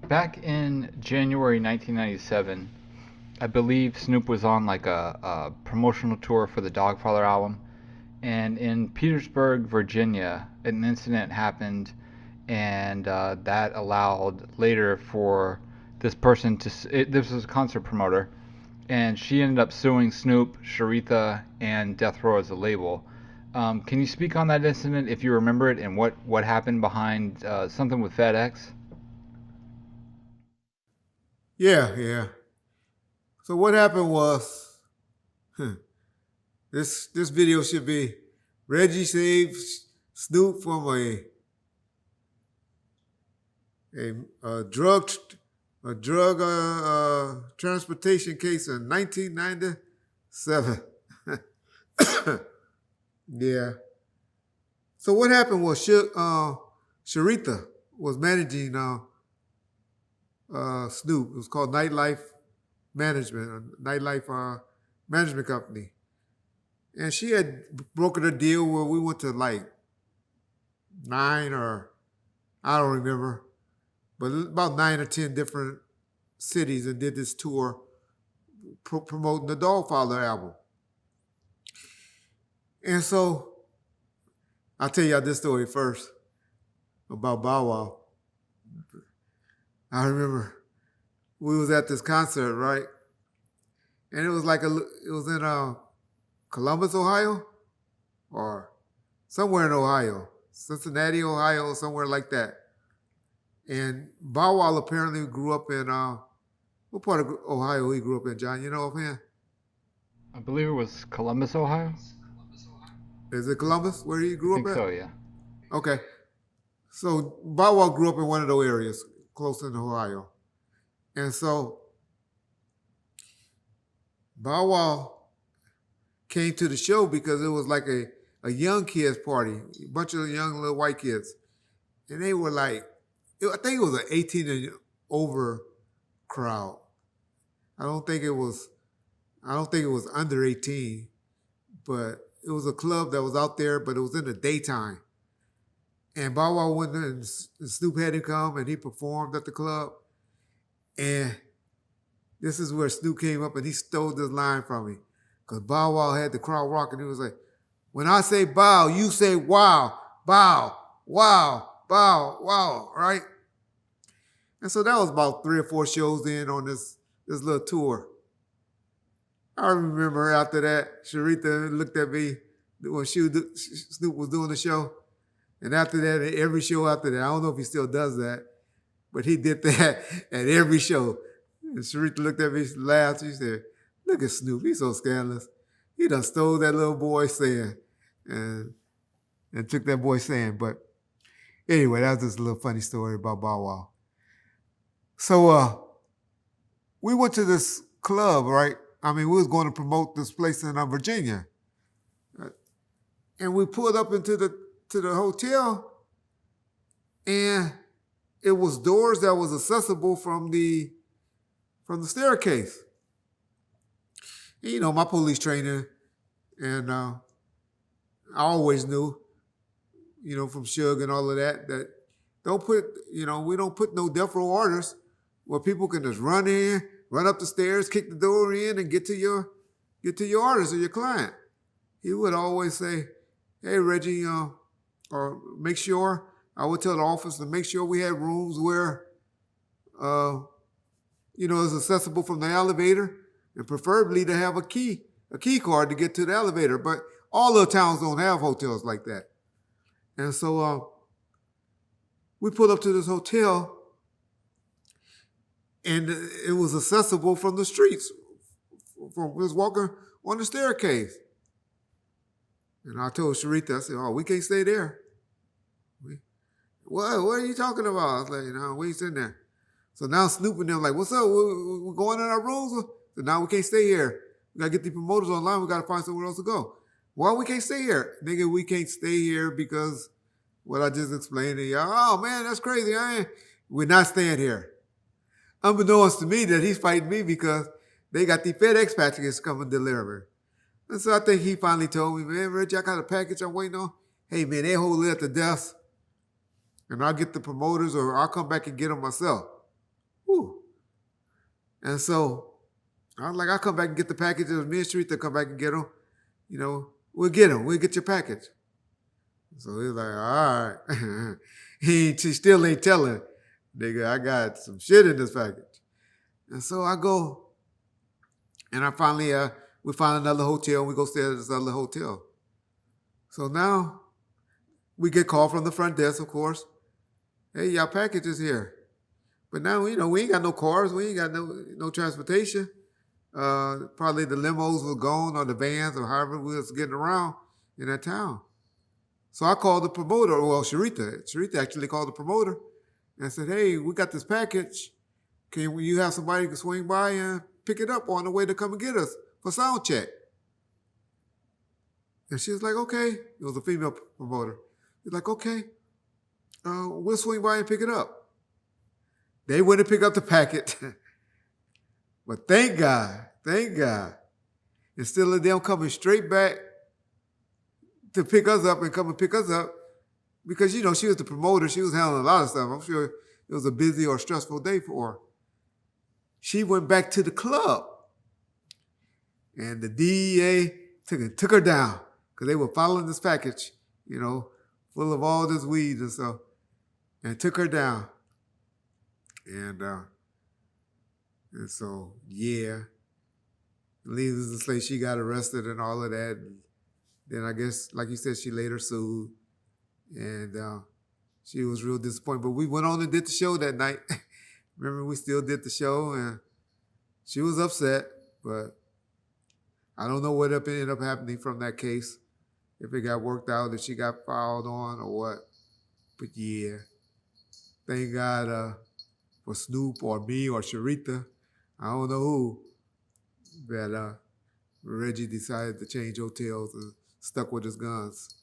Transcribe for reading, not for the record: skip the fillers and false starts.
Back in January 1997, I believe Snoop was on like a promotional tour for the Dogfather album, and in Petersburg, Virginia, an incident happened, and that allowed later for this person this was a concert promoter, and she ended up suing Snoop, Sharitha, and Death Row as a label. Can you speak on that incident if you remember it and what happened behind something with FedEx? Yeah, yeah. So what happened was this video should be Reggie saves Snoop from a drug transportation case in 1997. Yeah. So what happened was Sharitha was managing Snoop. It was called Nightlife Management, a nightlife management company. And she had brokered a deal where we went to like nine or I don't remember, but about 9 or 10 different cities and did this tour promoting the Dogfather album. And so I'll tell y'all this story first about Bow Wow. I remember we was at this concert, right? And it was in Columbus, Ohio, or somewhere in Ohio, Cincinnati, Ohio, somewhere like that. And Bow Wow apparently grew up in what part of Ohio he grew up in, John? You know offhand? I believe it was Columbus, Ohio. Is it Columbus where he I grew up think at? so, yeah. Okay. So Bow Wow grew up in one of those areas close in Ohio. And so Bow Wow came to the show because it was like a young kids party, a bunch of young little white kids. And they were like, I think it was an 18 and over crowd. I don't think it was I don't think it was under 18, but it was a club that was out there, but it was in the daytime. And Bow Wow went there and Snoop had him come and he performed at the club. And this is where Snoop came up and he stole this line from me. Because Bow Wow had the crowd rocking. He was like, when I say bow, you say wow, bow, wow, bow, wow, right? And so that was about 3 or 4 shows in on this little tour. I remember after that, Sharitha looked at me when Snoop was doing the show. And after that, every show after that, I don't know if he still does that, but he did that at every show. And Sharitha looked at me, laughed. She said, look at Snoop. He's so scandalous. He done stole that little boy's saying and, and took that boy's saying. But anyway, that was just a little funny story about Bow Wow. So we went to this club, right? I mean, we was going to promote this place in Virginia. And we pulled up into the hotel, and it was doors that was accessible from the staircase. And, you know, my police training, and I always knew, you know, from Suge and all of that, that we don't put no death row orders where people can just run in, run up the stairs, kick the door in, and get to your orders or your client. He would always say, "Hey Reggie, or make sure." I would tell the office to make sure we had rooms where, it's accessible from the elevator, and preferably to have a key card to get to the elevator. But all the towns don't have hotels like that, and so we pulled up to this hotel, and it was accessible from the streets, from just walking on the staircase. And I told Sharitha, I said, "Oh, we can't stay there." What are you talking about? I was like, "No, we ain't sitting there." So now Snoop and them like, "What's up? We're going in our rooms." So now we can't stay here. We gotta get the promoters online. We gotta find somewhere else to go. Why we can't stay here, nigga? We can't stay here because what I just explained to y'all. Oh man, that's crazy. We're not staying here. Unbeknownst to me that he's fighting me because they got the FedEx packages coming delivered. And so I think he finally told me, "Man, Reggie, I got a package I'm waiting on. Hey man, they hold it at the desk, and I'll get the promoters or I'll come back and get them myself." Whew. And so I was like, I'll come back and get the packages. Me and Sharita come back and get them. We'll get them. We'll get your package. So he was like, all right. She still ain't telling, nigga, I got some shit in this package. And so I go, and I finally, we find another hotel, and we go stay at this other hotel. So now we get called from the front desk, of course. Hey, y'all package is here. But now, we ain't got no cars. We ain't got no transportation. Probably the limos were gone or the vans or however we was getting around in that town. So I called the promoter. Well, Sharita actually called the promoter and said, hey, we got this package. Can you have somebody can swing by and pick it up on the way to come and get us for sound check? And she was like, okay. It was a female promoter. She's like, okay, we'll swing by and pick it up. They went to pick up the packet. But thank God, instead of them coming straight back to pick us up and come and pick us up, because, she was the promoter. She was handling a lot of stuff. I'm sure it was a busy or stressful day for her. She went back to the club. And the DEA took her down because they were following this package, full of all this weed and stuff, and took her down. And so, yeah, needless to say, she got arrested and all of that. And then I guess, like you said, she later sued. And she was real disappointed. But we went on and did the show that night. Remember, we still did the show, and she was upset. But I don't know what ended up happening from that case. If it got worked out, if she got filed on or what. But yeah, thank God for Snoop or me or Sharita. I don't know who. But Reggie decided to change hotels and stuck with his guns.